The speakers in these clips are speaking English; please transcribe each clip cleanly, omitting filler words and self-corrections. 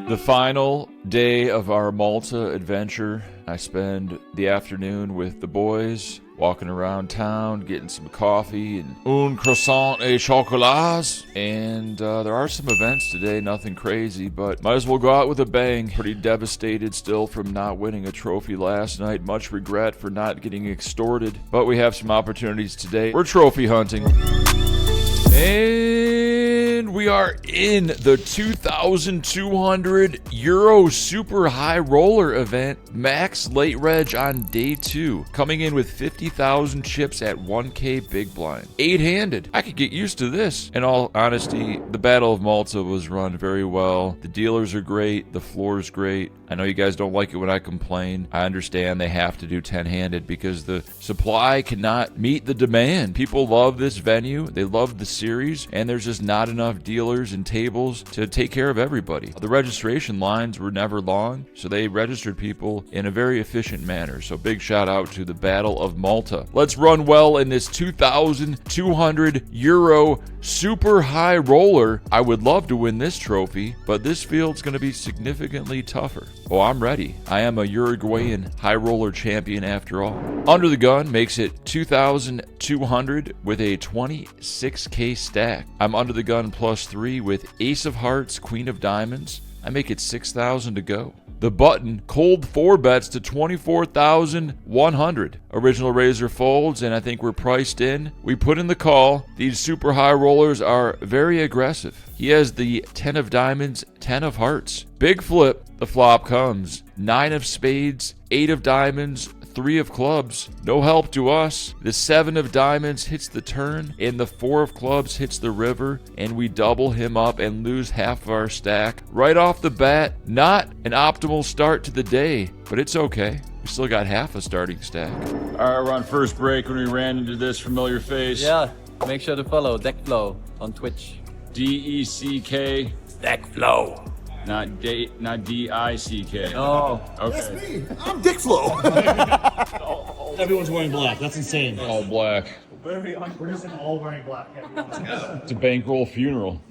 The final day of our Malta adventure. I spend the afternoon with the boys, walking around town, getting some coffee and un croissant et chocolat. And there are some events today, nothing crazy, but might as well go out with a bang. Pretty devastated still from not winning a trophy last night. Much regret for not getting extorted, but we have some opportunities today. We're trophy hunting. And we are in the 2,200 Euro Super High Roller event, max late reg on day 2, coming in with 50,000 chips at 1K big blind. 8-handed. I could get used to this. In all honesty, the Battle of Malta was run very well. The dealers are great. The floor is great. I know you guys don't like it when I complain. I understand they have to do 10-handed because the supply cannot meet the demand. People love this venue. They love the series, and there's just not enough dealers and tables to take care of everybody. The registration lines were never long, so they registered people in a very efficient manner. So big shout out to the Battle of Malta. Let's run well in this 2,200 Euro Super High Roller. I would love to win this trophy, but this field's going to be significantly tougher. Oh, I'm ready. I am a Uruguayan high roller champion after all. Under the gun makes it 2,200 with a 26K stack. I'm under the gun +3 with Ace of Hearts, Queen of Diamonds. I make it 6,000 to go. The button, cold 4 bets to 24,100. Original razor folds, and I think we're priced in. We put in the call. These super high rollers are very aggressive. He has the 10 of diamonds, 10 of hearts. Big flip, the flop comes. 9 of spades, 8 of diamonds, 3 of clubs. No help to us. The 7 of diamonds hits the turn, and the 4 of clubs hits the river, and we double him up and lose half of our stack. Right off the bat, not an optimal start to the day, but it's okay. We still got half a starting stack. All right, we're on first break when we ran into this familiar face. Yeah, make sure to follow Deckflow on Twitch. DECK. Deckflow. Not D-I-C-K. Oh. Okay. That's me. I'm Dick Flow. Everyone's wearing black. That's insane. All black. We're just all wearing black. It's a bankroll funeral.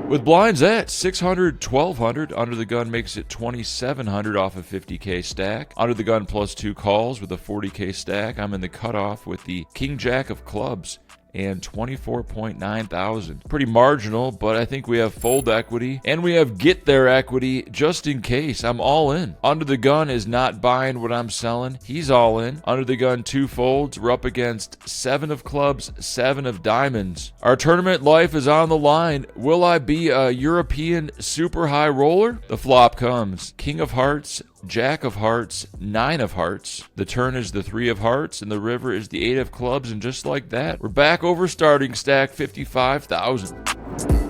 With blinds at 600, 1,200, under the gun makes it 2,700 off a 50K stack. Under the gun +2 calls with a 40K stack. I'm in the cutoff with the King Jack of clubs and 24.9 thousand. Pretty marginal, but I think we have fold equity and we have get there equity just in case. I'm all in. Under the gun is not buying what I'm selling. He's all in. Under the gun 2 folds. We're up against 7 of clubs, 7 of diamonds. Our tournament life is on the line. Will I be a European super high roller? The flop comes. King of hearts, Jack of hearts, 9 of hearts. The turn is the 3 of hearts, and the river is the 8 of clubs, and just like that, we're back over starting stack 55,000.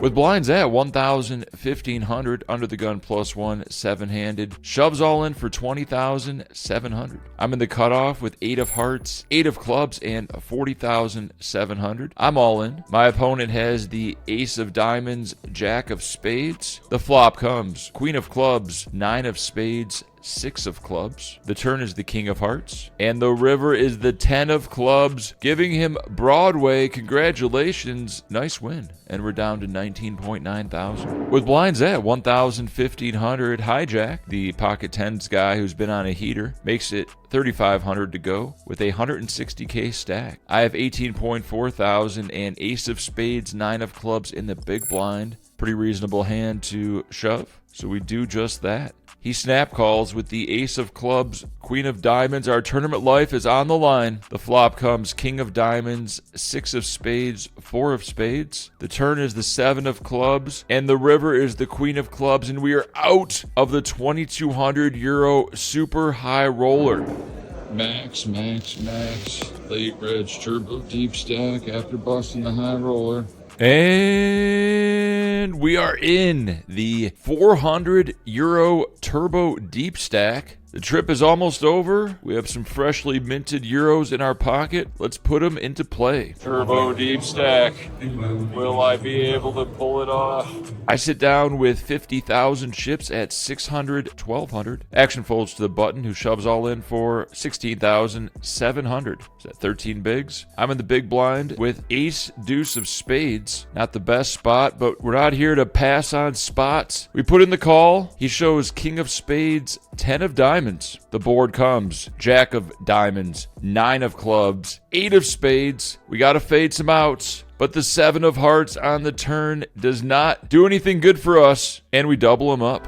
With blinds at 1,000, 1,500, under the gun +1, 7-handed. Shoves all in for 20,700. I'm in the cutoff with 8 of hearts, 8 of clubs, and 40,700. I'm all in. My opponent has the Ace of diamonds, Jack of spades. The flop comes. Queen of clubs, 9 of spades, 6 of clubs. The turn is the King of hearts. And the river is the 10 of clubs, giving him Broadway. Congratulations. Nice win. And we're down to 19.9 thousand. With blinds at 1,000, 1,500, hijack, the pocket tens guy who's been on a heater, makes it 3,500 to go with a 160K stack. I have 18.4 thousand and Ace of spades, 9 of clubs in the big blind. Pretty reasonable hand to shove. So we do just that. He snap calls with the Ace of clubs, Queen of diamonds. Our tournament life is on the line. The flop comes King of diamonds, 6 of spades, 4 of spades. The turn is the 7 of clubs, and the river is the Queen of clubs, and we are out of the 2,200 Euro super high roller. Max. Late reg turbo deep stack after busting the high roller. And we are in the 400 Euro Turbo Deep Stack. The trip is almost over. We have some freshly minted euros in our pocket. Let's put them into play. Turbo deep stack. Will I be able to pull it off? I sit down with 50,000 chips at 600, 1200. Action folds to the button, who shoves all in for 16,700. Is that 13 bigs? I'm in the big blind with ace deuce of spades. Not the best spot, but we're not here to pass on spots. We put in the call. He shows king of spades, 10 of diamonds. The board comes jack of diamonds, 9 of clubs, 8 of spades. We got to fade some outs, but the 7 of hearts on the turn does not do anything good for us, and we double him up.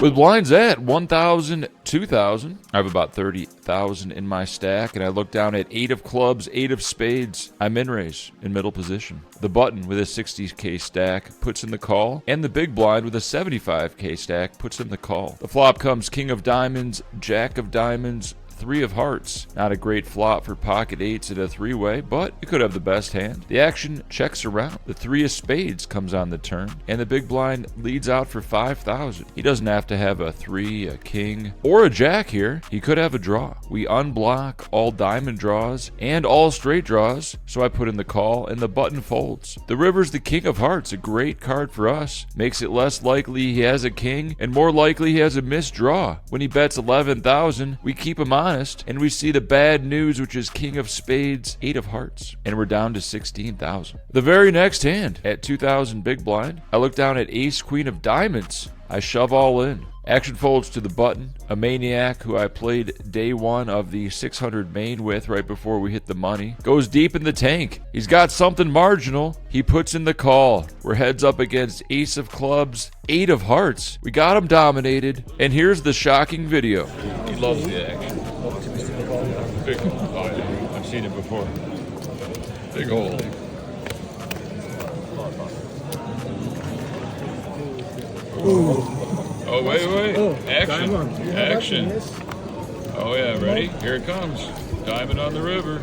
With blinds at 1,000, 2,000, I have about 30,000 in my stack, and I look down at 8 of clubs, 8 of spades. I min raise in middle position. The button with a 60k stack puts in the call, and the big blind with a 75k stack puts in the call. The flop comes king of diamonds, jack of diamonds, 3 of hearts. Not a great flop for pocket eights at a three-way, but it could have the best hand. The action checks around. The 3 of spades comes on the turn, and the big blind leads out for 5,000. He doesn't have to have a 3, a king, or a jack here. He could have a draw. We unblock all diamond draws and all straight draws, so I put in the call, and the button folds. The river's the king of hearts, a great card for us. Makes it less likely he has a king, and more likely he has a missed draw. When he bets 11,000, we keep him on, and we see the bad news, which is king of spades, 8 of hearts, and we're down to 16,000. The very next hand at 2,000 big blind, I look down at ace queen of diamonds. I shove all in. Action folds to the button. A maniac who I played day 1 of the 600 main with right before we hit the money goes deep in the tank. He's got something marginal. He puts in the call. We're heads up against ace of clubs, 8 of hearts. We got him dominated, and here's the shocking video. He loves the action. Big hole. Oh, yeah. I've seen it before. Big hole. Oh, wait. Action. Action. Oh, yeah, ready? Here it comes. Diamond on the river.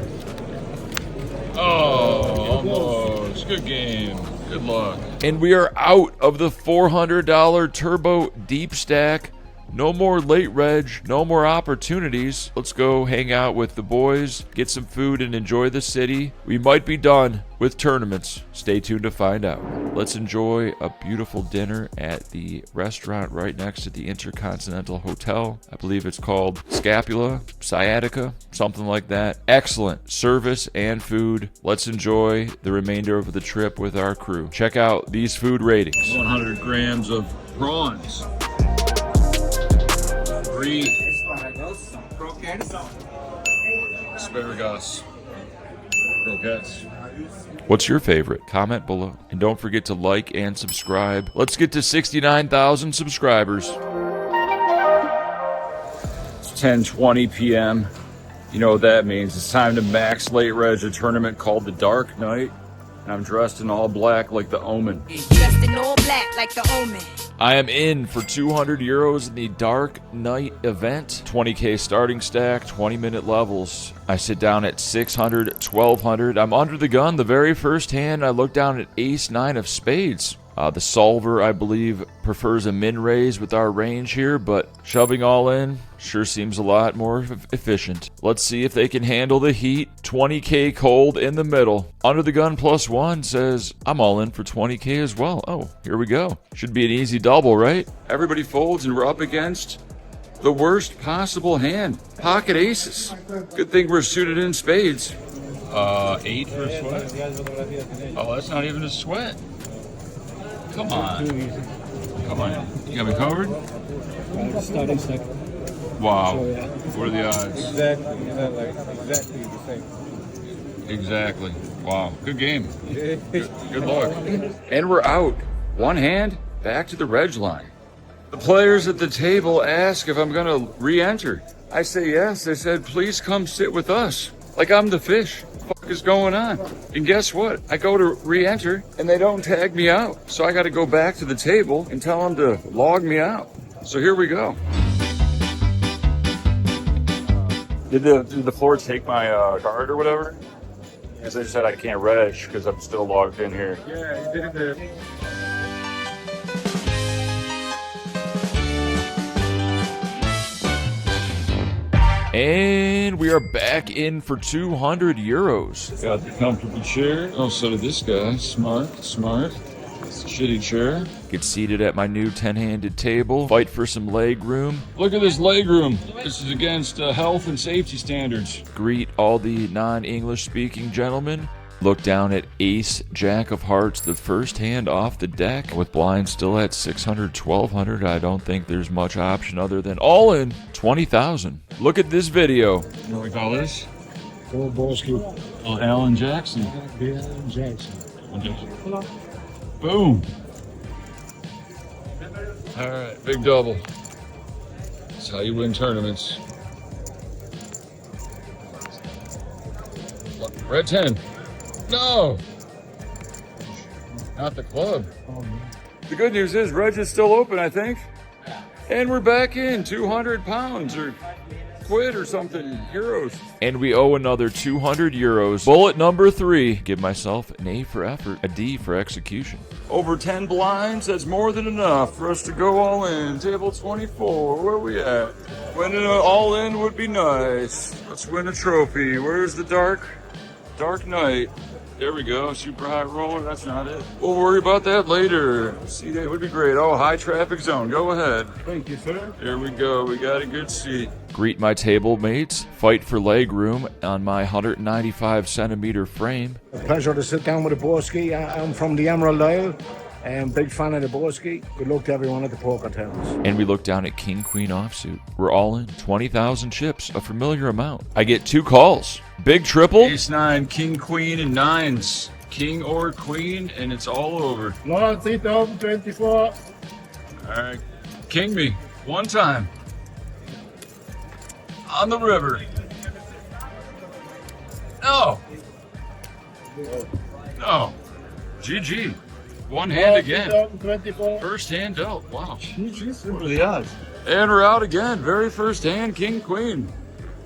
Oh, almost. Good game. Good luck. And we are out of the $400 turbo deep stack. No more late reg, no more opportunities. Let's go hang out with the boys, get some food, and enjoy the city. We might be done with tournaments. Stay tuned to find out. Let's enjoy a beautiful dinner at the restaurant right next to the Intercontinental Hotel. I believe it's called Scapula, Sciatica, something like that. Excellent service and food. Let's enjoy the remainder of the trip with our crew. Check out these food ratings. 100 grams of prawns. 3 asparagus croquettes. What's your favorite? Comment below. And don't forget to like and subscribe. Let's get to 69,000 subscribers. It's 10:20 p.m. You know what that means. It's time to max late reg a tournament called the Dark Knight. And I'm dressed in all black like the Omen. Dressed in all black like the Omen. I am in for 200 euros in the Dark Knight event. 20k starting stack, 20-minute levels. I sit down at 600, 1200. I'm under the gun the very first hand. I look down at ace 9 of spades. The solver, I believe, prefers a min raise with our range here, but shoving all in sure seems a lot more efficient. Let's see if they can handle the heat. 20k cold in the middle. Under the gun +1 says I'm all in for 20k as well. Oh, here we go. Should be an easy double, right? Everybody folds and we're up against the worst possible hand. Pocket aces. Good thing we're suited in spades. 8 for a sweat. Oh, that's not even a sweat. Come on. Come on. You got me covered? Starting stack. Wow. So, yeah. What are the odds? Exactly the same. Exactly. Wow. Good game. Good luck. And we're out. One hand, back to the reg line. The players at the table ask if I'm going to re-enter. I say yes. They said, please come sit with us. Like I'm the fish. What the fuck is going on? And guess what? I go to re-enter and they don't tag me out. So I got to go back to the table and tell them to log me out. So here we go. Did the floor take my card or whatever? Because they said I can't reg because I'm still logged in here. Yeah, you did it. And we are back in for 200 euros. Got the comfortable chair. Oh, so did this guy. Smart. It's a shitty chair. Get seated at my new 10-handed table. Fight for some leg room. Look at this leg room. This is against health and safety standards. Greet all the non-English speaking gentlemen. Look down at Ace Jack of Hearts, the first hand off the deck. With blinds still at 600, 1200, I don't think there's much option other than all in 20,000. Look at this video. You know what we call this? Go Boski. Oh, Alan Jackson. Jackson. Boom. All right, big double. That's how you win tournaments. Red 10. No! Not the club. The good news is Reg is still open, I think. And we're back in 200 pounds or quid or something, euros. And we owe another 200 euros. Bullet number 3. Give myself an A for effort, a D for execution. Over 10 blinds, that's more than enough for us to go all in. Table 24, where we at? Winning an all in would be nice. Let's win a trophy. Where's the Dark Knight? There we go, super high roller, that's not it. We'll worry about that later. See, that would be great. Oh, high traffic zone, go ahead. Thank you, sir. There we go, we got a good seat. Greet my table mates. Fight for leg room on my 195 centimeter frame. A pleasure to sit down with the Boski. I'm from the Emerald Isle. Big fan of the Boski. Good luck to everyone at the poker tables. And we look down at King Queen offsuit. We're all in 20,000 chips, a familiar amount. I get 2 calls. Big triple. Ace 9, King, Queen, and 9s. King or Queen, and it's all over. No, 3024. All right, King me, one time. On the river. No. No. GG. One hand again. 2024. First hand dealt. Wow. What are the odds? And we're out again. Very first hand, King, Queen.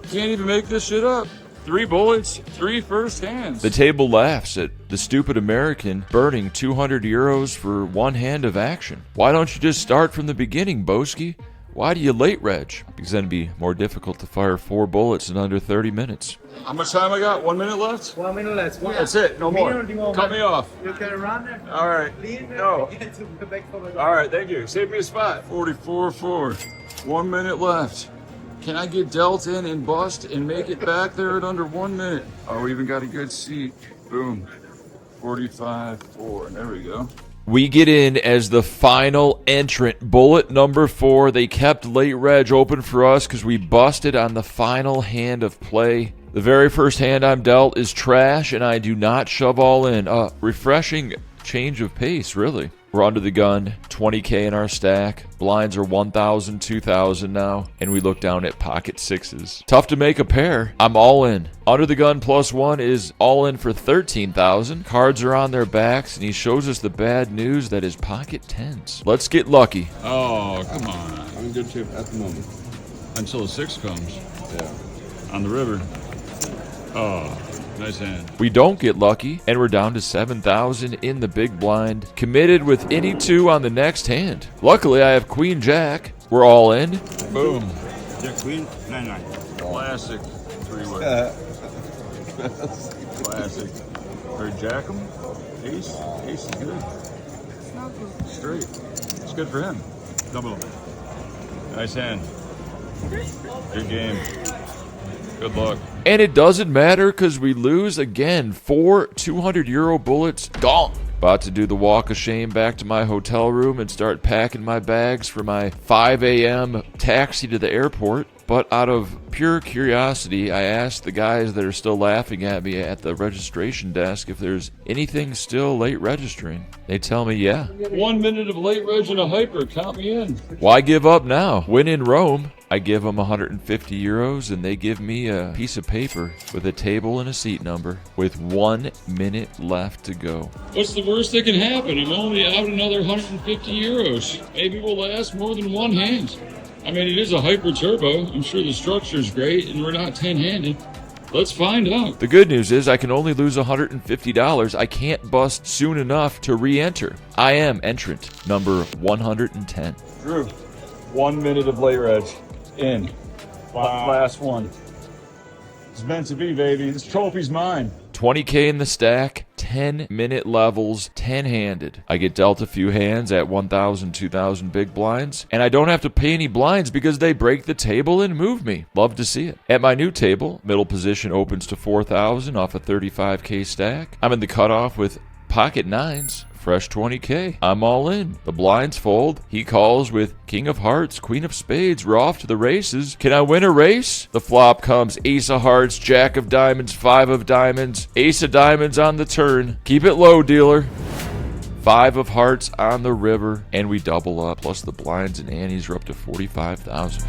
Can't even make this shit up. 3 bullets, 3 first hands. The table laughs at the stupid American burning 200 euros for 1 hand of action. Why don't you just start from the beginning, Boski? Why do you late reg? Because then it'd be more difficult to fire 4 bullets in under 30 minutes. How much time I got? 1 minute left? 1 minute left. That's it. No more. Cut me off. You can run it. All right. No. All right. Thank you. Save me a spot. 44-4. 1 minute left. Can I get dealt in and bust and make it back there at under 1 minute? Oh, we even got a good seat. Boom. 45-4. There we go. We get in as the final entrant, bullet number 4. They kept late reg open for us because we busted on the final hand of play. The very first hand I'm dealt is trash, and I do not shove all in. Refreshing change of pace, really. We're under the gun, 20K in our stack. Blinds are 1,000, 2,000 now, and we look down at pocket 6s. Tough to make a pair. I'm all in. Under the gun +1 is all in for 13,000. Cards are on their backs, and he shows us the bad news that is pocket 10s. Let's get lucky. Oh, come on. I'm in good shape at the moment. Until a 6 comes. Yeah. On the river. Oh, nice hand. We don't get lucky, and we're down to 7,000 in the big blind. Committed with any 2 on the next hand. Luckily, I have Queen Jack. We're all in. Boom. Jack Queen, 9-9. Classic 3-way. Classic. Or Jack 'em. Ace. Ace is good. Straight. It's good for him. Double. Nice hand. Good game. Good luck. And it doesn't matter because we lose again. 4 200 euro bullets gone. About to do the walk of shame back to my hotel room and start packing my bags for my 5 a.m. taxi to the airport. But out of pure curiosity, I asked the guys that are still laughing at me at the registration desk if there's anything still late registering. They tell me, yeah. 1 minute of late reg and a hyper. Count me in. Why give up now? When in Rome, I give them 150 euros and they give me a piece of paper with a table and a seat number with 1 minute left to go. What's the worst that can happen? I'm only out another 150 euros. Maybe we'll last more than 1 hand. I mean, it is a hyper turbo. I'm sure the structure's great and we're not 10-handed. Let's find out. The good news is I can only lose $150. I can't bust soon enough to re-enter. I am entrant number 110. Drew, 1 minute of late reg. In. Wow. Last one. It's meant to be, baby. This trophy's mine. 20K in the stack, 10-minute levels, 10-handed. I get dealt a few hands at 1,000, 2,000 big blinds, and I don't have to pay any blinds because they break the table and move me. Love to see it. At my new table, middle position opens to 4,000 off a 35K stack. I'm in the cutoff with pocket nines. Fresh 20K. I'm all in. The blinds fold. He calls with King of Hearts, Queen of Spades. We're off to the races. Can I win a race? The flop comes Ace of Hearts, Jack of Diamonds, 5 of Diamonds, Ace of Diamonds on the turn. Keep it low, dealer. 5 of Hearts on the river, and we double up. Plus the blinds and antes are up to 45,000.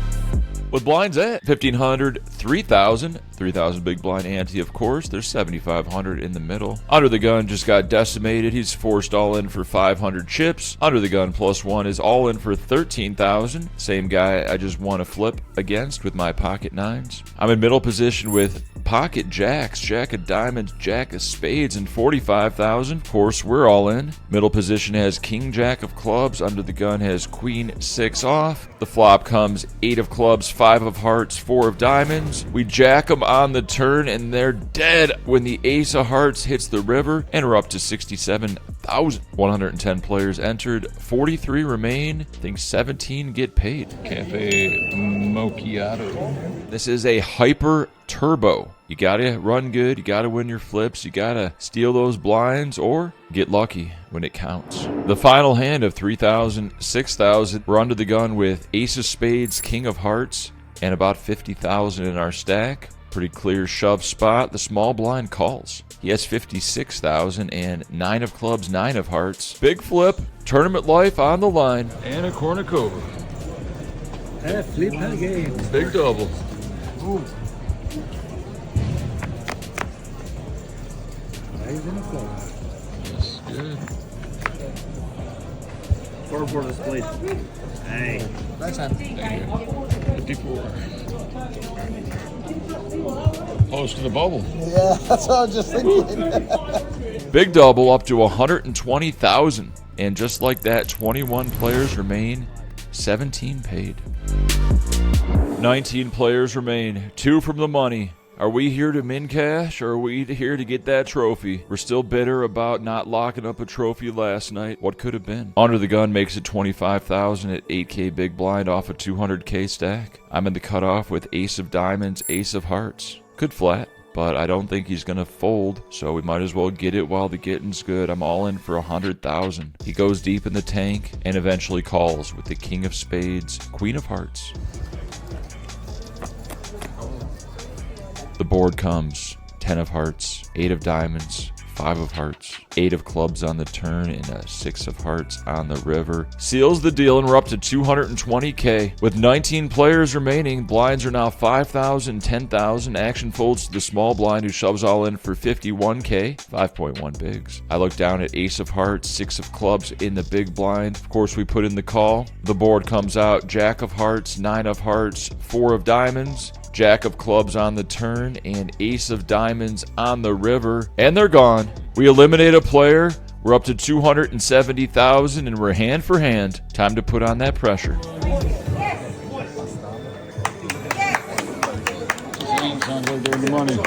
With blinds at 1,500, 3,000, 3,000 big blind ante, of course. There's 7,500 in the middle. Under the gun just got decimated. He's forced all in for 500 chips. Under the gun +1 is all in for 13,000. Same guy I just won a flip against with my pocket nines. I'm in middle position with pocket jacks, Jack of Diamonds, Jack of Spades, and 45,000. Of course, we're all in. Middle position has King Jack of Clubs. Under the gun has Queen 6 off. The flop comes 8 of Clubs, 5 of Hearts, 4 of Diamonds. We jack them on the turn, and they're dead when the Ace of Hearts hits the river, and we're up to 67,000. 110 players entered, 43 remain. I think 17 get paid. Cafe Macchiato. This is a hyper turbo. You gotta run good, you gotta win your flips, you gotta steal those blinds or get lucky when it counts. The final hand of 3,000, 6,000, we're under the gun with Ace of Spades, King of Hearts, and about 50,000 in our stack. Pretty clear shove spot. The small blind calls. He has 56,000 and 9 of Clubs, 9 of Hearts. Big flip, tournament life on the line. And a Kornikova. Flip again. Big double. Ooh. That's good. 4 for the split. Hey. Nice hand. 54. Close to the bubble. Yeah, that's what I was just thinking. Big double up to 120,000. And just like that, 21 players remain, 17 paid. 19 players remain, 2 from the money. Are we here to min cash, or are we here to get that trophy? We're still bitter about not locking up a trophy last night. What could have been? Under the gun makes it 25,000 at 8K big blind off a 200K stack. I'm in the cutoff with Ace of Diamonds, Ace of Hearts. Could flat, but I don't think he's gonna fold, so we might as well get it while the getting's good. I'm all in for 100,000. He goes deep in the tank and eventually calls with the King of Spades, Queen of Hearts. The board comes 10 of Hearts, 8 of Diamonds, 5 of Hearts, 8 of Clubs on the turn, and a 6 of Hearts on the river. Seals the deal, and we're up to 220K. With 19 players remaining, blinds are now 5,000, 10,000. Action folds to the small blind, who shoves all in for 51K, 5.1 bigs. I look down at Ace of Hearts, 6 of Clubs in the big blind. Of course, we put in the call. The board comes out Jack of Hearts, 9 of Hearts, 4 of Diamonds, Jack of Clubs on the turn, and Ace of Diamonds on the river, and they're gone. We eliminate a player. We're up to 270,000, and we're hand for hand. Time to put on that pressure. Sounds like they're in the money.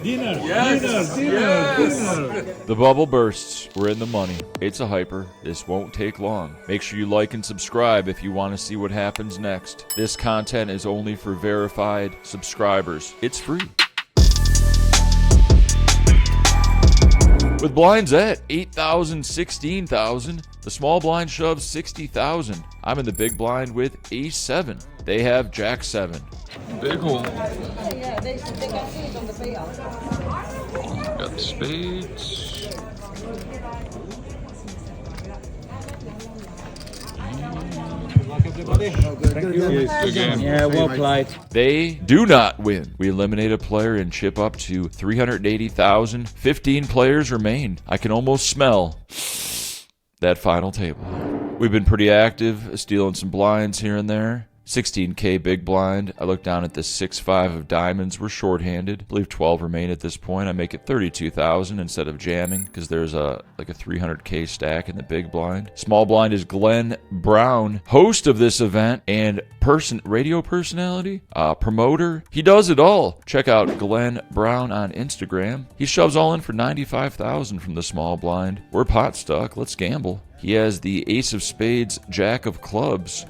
Dinner. Yes. Dinner. The bubble bursts. We're in the money. It's a hyper. This won't take long. Make sure you like and subscribe if you want to see what happens next. This content is only for verified subscribers. It's free. With blinds at 8,000, 16,000, the small blind shoves 60,000. I'm in the big blind with Ace 7. They have Jack 7. Big hole. Got the spades. Good game. Yeah, well played. They do not win. We eliminate a player and chip up to 380,000. 15 players remain. I can almost smell that final table. We've been pretty active, stealing some blinds here and there. 16K big blind. I look down at the 6-5 of diamonds. We're shorthanded. I believe 12 remain at this point. I make it 32,000 instead of jamming because there's like a 300K stack in the big blind. Small blind is Glenn Brown, host of this event and radio personality, promoter. He does it all. Check out Glenn Brown on Instagram. He shoves all in for 95,000 from the small blind. We're pot stuck. Let's gamble. He has the ace of spades, jack of clubs.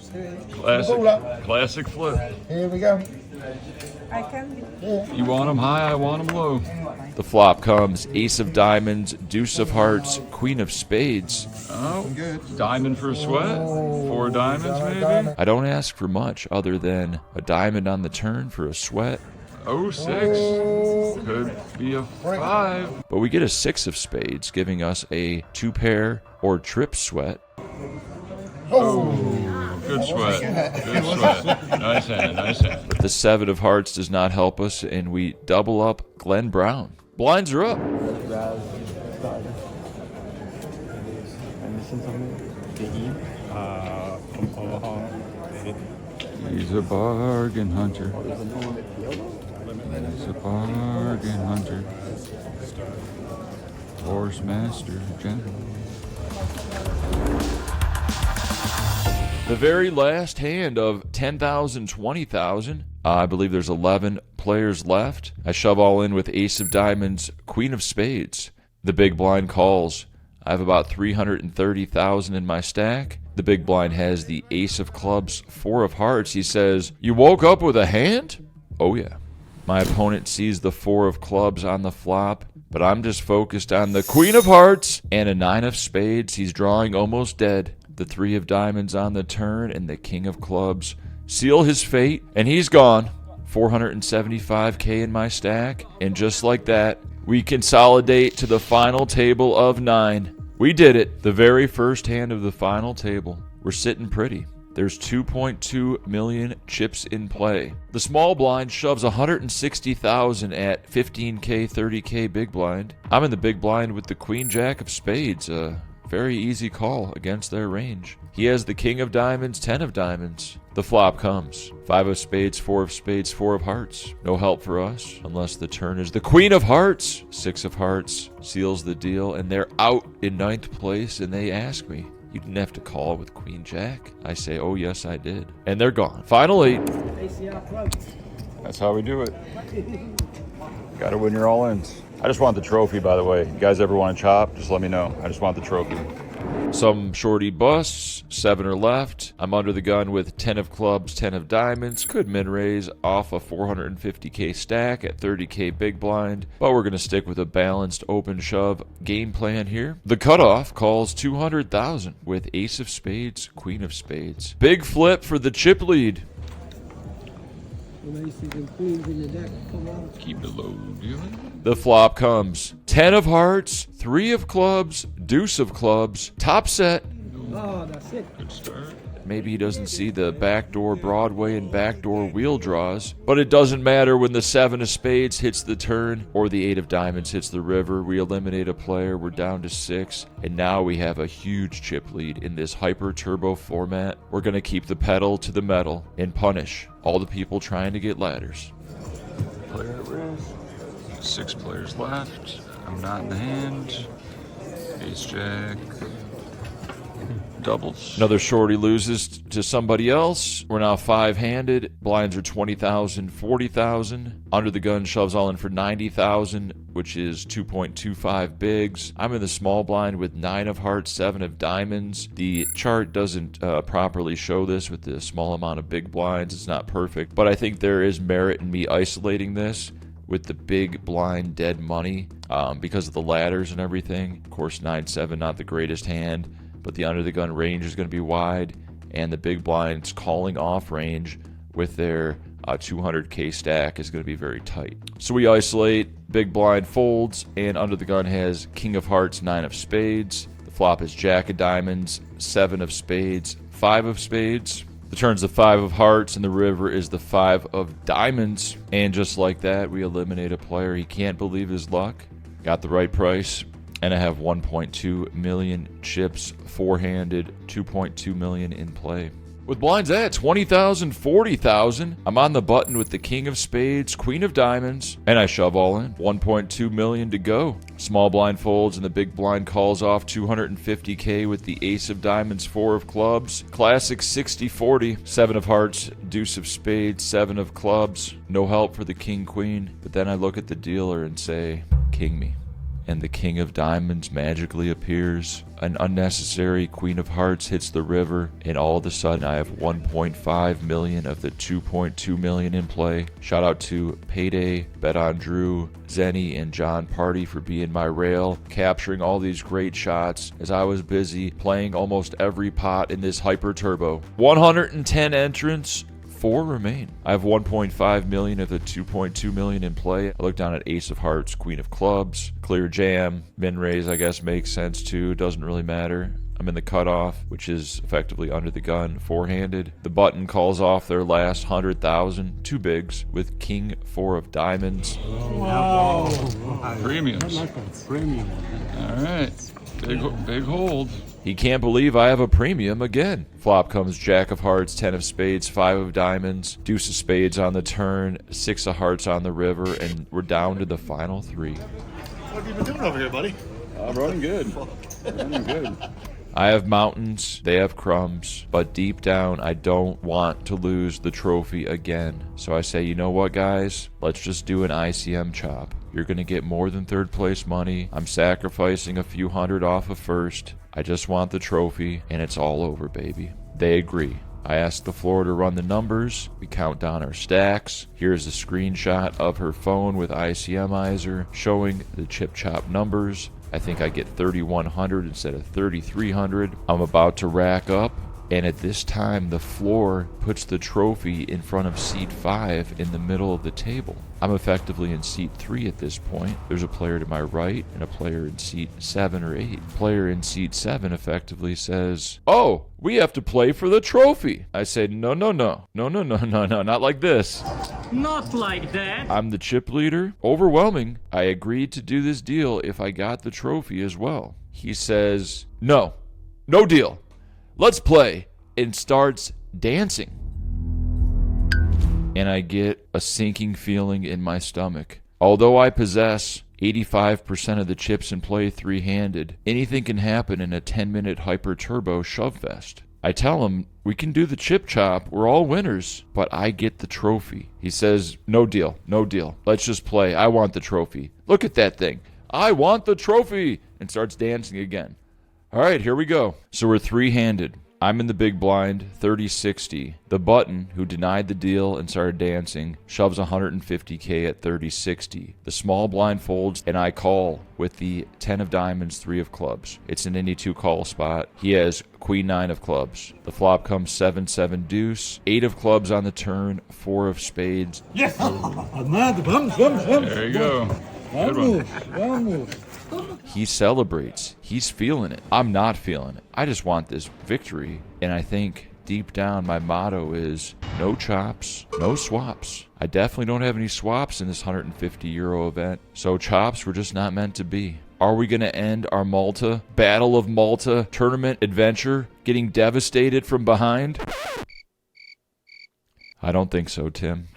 Classic flip. Here we go. You want them high, I want them low. The flop comes ace of diamonds, deuce of hearts, queen of spades. Oh, diamond for a sweat? 4 diamonds maybe? I don't ask for much other than a diamond on the turn for a sweat. Oh, 6. Could be a 5. But we get a 6 of spades, giving us a 2-pair or trip sweat. Oh, good sweat. Good sweat. Nice hand, nice hand. But the 7 of hearts does not help us, and we double up Glenn Brown. Blinds are up. He's a bargain hunter. He's a bargain hunter. Horse master general. The very last hand of 10,000, 20,000. I believe there's 11 players left. I shove all in with ace of diamonds, queen of spades. The big blind calls. I have about 330,000 in my stack. The big blind has the ace of clubs, 4 of hearts. He says, "You woke up with a hand?" Oh yeah. My opponent sees the 4 of clubs on the flop, but I'm just focused on the queen of hearts and a 9 of spades. He's drawing almost dead. The 3 of diamonds on the turn and the king of clubs seal his fate, and he's gone. 475K in my stack, and just like that, we consolidate to the final table of 9. We did it. The very first hand of the final table. We're sitting pretty. There's 2.2 million chips in play. The small blind shoves 160,000 at 15K, 30K big blind. I'm in the big blind with the queen jack of spades. Very easy call against their range. He has the king of diamonds, 10 of diamonds. The flop comes. 5 of spades, 4 of spades, 4 of hearts. No help for us unless the turn is the queen of hearts. 6 of hearts seals the deal, and they're out in 9th place, and they ask me, "You didn't have to call with queen jack?" I say, "Oh yes, I did." And they're gone. Final 8. That's how we do it. Gotta win your all-ins. I just want the trophy, by the way. You guys ever want to chop? Just let me know. I just want the trophy. Some shorty busts, 7 are left. I'm under the gun with 10 of clubs, 10 of diamonds. Could min-raise off a 450K stack at 30K big blind, but we're going to stick with a balanced open shove game plan here. The cutoff calls 200,000 with ace of spades, queen of spades. Big flip for the chip lead. Keep it low, dealing. The flop comes. 10 of hearts, 3 of clubs, deuce of clubs, top set. Oh, that's it. Good start. Maybe he doesn't see the backdoor Broadway and backdoor wheel draws, but it doesn't matter when the 7 of spades hits the turn or the 8 of diamonds hits the river. We eliminate a player, we're down to 6, and now we have a huge chip lead in this hyper turbo format. We're going to keep the pedal to the metal and punish all the people trying to get ladders. Player at risk. 6 players left. I'm not in the hand. Ace jack. Doubles. Another shorty loses to somebody else. We're now 5-handed. Blinds are 20,000, 40,000. Under the gun shoves all in for 90,000, which is 2.25 bigs. I'm in the small blind with 9 of hearts, 7 of diamonds. The chart doesn't properly show this with the small amount of big blinds. It's not perfect, but I think there is merit in me isolating this with the big blind dead money because of the ladders and everything. Of course, 9-7, not the greatest hand, but the under the gun range is going to be wide, and the big blinds calling off range with their 200K stack is going to be very tight. So we isolate, big blind folds, and under the gun has king of hearts, 9 of spades. The flop is jack of diamonds, 7 of spades, 5 of spades. The turn's the 5 of hearts, and the river is the 5 of diamonds. And just like that, we eliminate a player. He can't believe his luck. Got the right price. And I have 1.2 million chips, 4-handed, 2.2 million in play. With blinds at 20,000, 40,000, I'm on the button with the king of spades, queen of diamonds, and I shove all in. 1.2 million to go. Small blind folds and the big blind calls off 250K with the ace of diamonds, 4 of clubs. Classic 60-40, 7 of hearts, deuce of spades, 7 of clubs. No help for the king queen, but then I look at the dealer and say, king me. And the king of diamonds magically appears. An unnecessary queen of hearts hits the river, and all of a sudden I have 1.5 million of the 2.2 million in play. Shout out to Payday, Bet on Drew, Zenny, and John Party for being my rail, capturing all these great shots as I was busy playing almost every pot in this hyper turbo. 110 entrants. 4 remain. I have 1.5 million of the 2.2 million in play. I look down at ace of hearts, queen of clubs, clear jam, min raise I guess makes sense too, doesn't really matter. I'm in the cutoff, which is effectively under the gun, four-handed. The button calls off their last 100,000, 2 bigs, with king 4 of diamonds. Wow. Premiums. All right. Big hold. He can't believe I have a premium again. Flop comes jack of hearts, 10 of spades, 5 of diamonds, deuce of spades on the turn, 6 of hearts on the river, and we're down to the final 3. What have you been doing over here, buddy? I'm running good. Running good. I have mountains, they have crumbs, but deep down I don't want to lose the trophy again. So I say, you know what guys, let's just do an ICM chop. You're gonna get more than 3rd place money. I'm sacrificing a few hundred off of 1st. I just want the trophy, and it's all over, baby. They agree. I ask the floor to run the numbers. We count down our stacks. Here's a screenshot of her phone with ICMizer showing the chip chop numbers. I think I get 3,100 instead of 3,300. I'm about to rack up, and at this time the floor puts the trophy in front of seat 5 in the middle of the table. I'm effectively in seat 3 at this point. There's a player to my right and a player in seat 7 or 8. Player in seat 7 effectively says, "Oh, we have to play for the trophy." I say, no, not like this. Not like that. I'm the chip leader. Overwhelming. I agreed to do this deal if I got the trophy as well. He says, no deal. Let's play, and starts dancing. And I get a sinking feeling in my stomach. Although I possess 85% of the chips in play 3-handed, anything can happen in a 10-minute hyper turbo shove fest. I tell him, we can do the chip chop, we're all winners, but I get the trophy. He says, no deal. Let's just play, I want the trophy. Look at that thing. I want the trophy! And starts dancing again. All right, here we go. So we're 3-handed. I'm in the big blind, 30-60. The button, who denied the deal and started dancing, shoves 150K at 30-60. The small blind folds, and I call with the 10 of diamonds, 3 of clubs. It's an any 2 call spot. He has queen 9 of clubs. The flop comes 7-7 deuce, 8 of clubs on the turn, 4 of spades. Yes! There you go. Good one. He celebrates. He's feeling it. I'm not feeling it. I just want this victory. And I think deep down my motto is no chops, no swaps. I definitely don't have any swaps in this 150 euro event. So chops were just not meant to be. Are we going to end our Malta, Battle of Malta tournament adventure getting devastated from behind? I don't think so, Tim.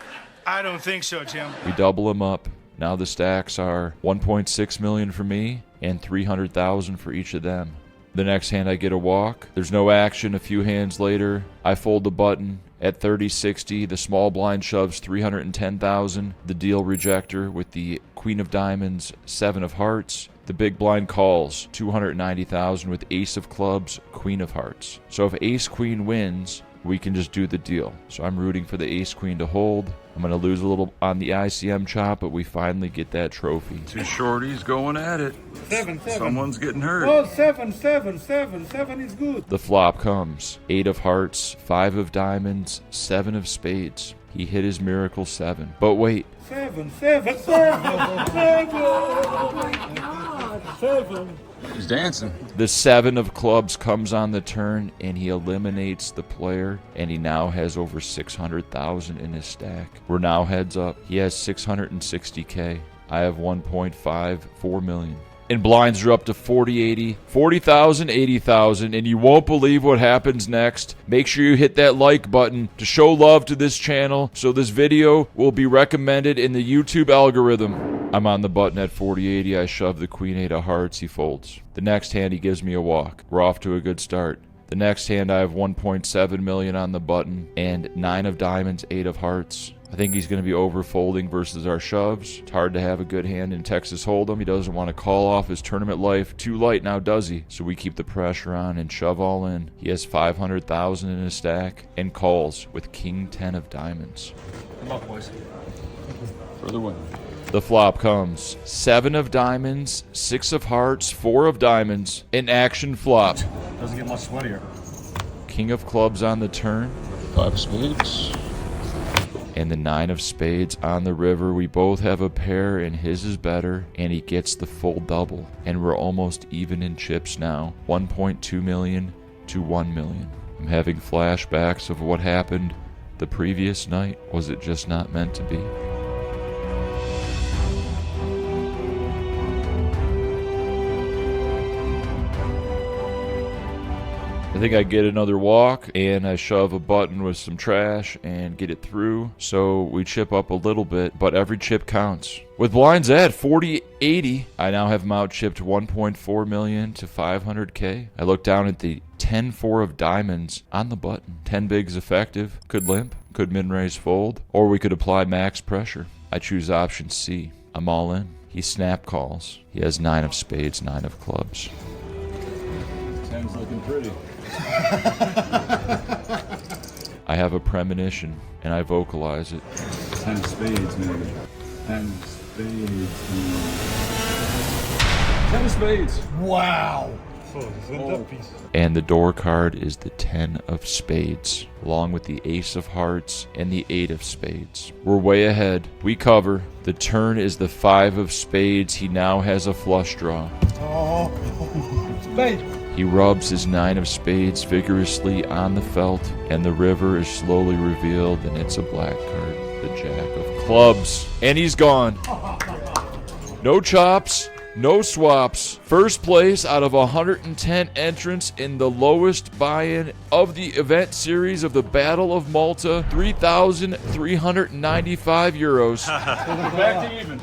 I don't think so, Tim. We double them up. Now the stacks are 1.6 million for me and 300,000 for each of them. The next hand I get a walk. There's no action. A few hands later, I fold the button. At 30-60, the small blind shoves 310,000. The deal rejector with the queen of diamonds, 7 of hearts. The big blind calls 290,000 with ace of clubs, queen of hearts. So if ace queen wins, we can just do the deal. So I'm rooting for the ace queen to hold. I'm going to lose a little on the ICM chop, but we finally get that trophy. 2 shorties going at it. 7. Someone's getting hurt. Oh, 7 is good. The flop comes 8 of hearts, 5 of diamonds, 7 of spades. He hit his miracle 7. But wait. 7. He's dancing. The 7 of clubs comes on the turn, and he eliminates the player, and he now has over 600,000 in his stack. We're now heads up. He has 660K. I have 1.54 million. And blinds are up to 40, 80, 40,000, 80,000, and you won't believe what happens next. Make sure you hit that like button to show love to this channel so this video will be recommended in the YouTube algorithm. I'm on the button at 40, 80. I shove the queen 8 of hearts. He folds. The next hand, he gives me a walk. We're off to a good start. The next hand, I have 1.7 million on the button and 9 of diamonds, 8 of hearts. I think he's going to be over-folding versus our shoves. It's hard to have a good hand in Texas Hold'em. He doesn't want to call off his tournament life too light now, does he? So we keep the pressure on and shove all in. He has 500,000 in his stack and calls with king 10 of diamonds. Come on, boys. For the win. The flop comes 7 of diamonds, 6 of hearts, 4 of diamonds. An action flop. Doesn't get much sweatier. King of clubs on the turn. 5 spades. And the 9 of spades on the river. We both have a pair and his is better, and he gets the full double. And we're almost even in chips now. 1.2 million to 1 million. I'm having flashbacks of what happened the previous night. Was it just not meant to be? I think I get another walk and I shove a button with some trash and get it through. So we chip up a little bit, but every chip counts. With blinds at 40, 80, I now have him out chipped 1.4 million to 500K. I look down at the 10-4 of diamonds on the button. 10 bigs effective. Could limp, could min-raise fold, or we could apply max pressure. I choose option C. I'm all in. He snap calls. He has 9 of spades, 9 of clubs. 10's looking pretty. I have a premonition, and I vocalize it. 10 spades, man. 10 spades, man. 10 spades. Wow. And the door card is the 10 of spades, along with the ace of hearts and the 8 of spades. We're way ahead. We cover. The turn is the 5 of spades. He now has a flush draw. Oh, spade. He rubs his 9 of spades vigorously on the felt, and the river is slowly revealed, and it's a black card, the jack of clubs. And he's gone. No chops, no swaps. First place out of 110 entrants in the lowest buy-in of the event series of the Battle of Malta, 3,395 euros. Back to even.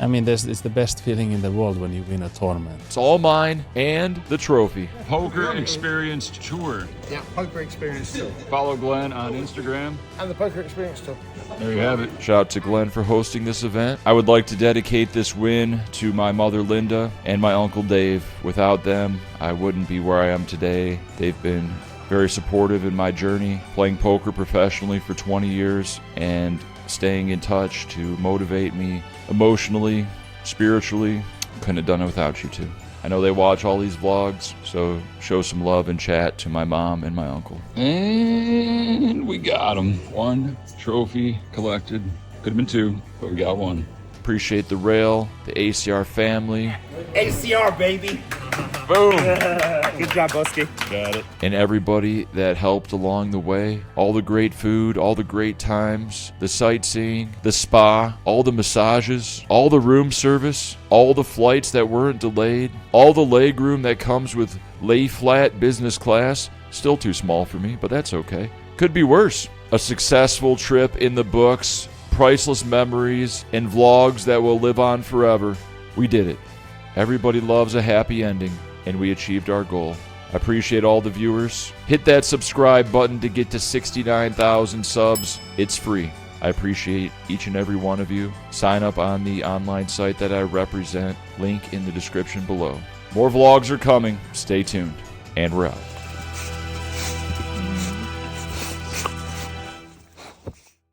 I mean, it's the best feeling in the world when you win a tournament. It's all mine and the trophy. Poker Experience Tour. Yeah, poker experience too. Follow Glenn on Instagram. And the poker experience too. There you have it. Shout out to Glenn for hosting this event. I would like to dedicate this win to my mother Linda and my uncle Dave. Without them, I wouldn't be where I am today. They've been very supportive in my journey, playing poker professionally for 20 years and staying in touch to motivate me emotionally, spiritually. Couldn't have done it without you two. I know they watch all these vlogs, so show some love and chat to my mom and my uncle. And we got him. 1 trophy collected. Could have been 2, but we got 1. Appreciate the rail, the ACR family. ACR, baby. Boom. Good job, Boski. Got it. And everybody that helped along the way. All the great food, all the great times, the sightseeing, the spa, all the massages, all the room service, all the flights that weren't delayed, all the legroom that comes with lay flat business class. Still too small for me, but that's okay. Could be worse. A successful trip in the books, priceless memories, and vlogs that will live on forever. We did it. Everybody loves a happy ending, and we achieved our goal. I appreciate all the viewers. Hit that subscribe button to get to 69,000 subs. It's free. I appreciate each and every one of you. Sign up on the online site that I represent. Link in the description below. More vlogs are coming. Stay tuned. And we're out.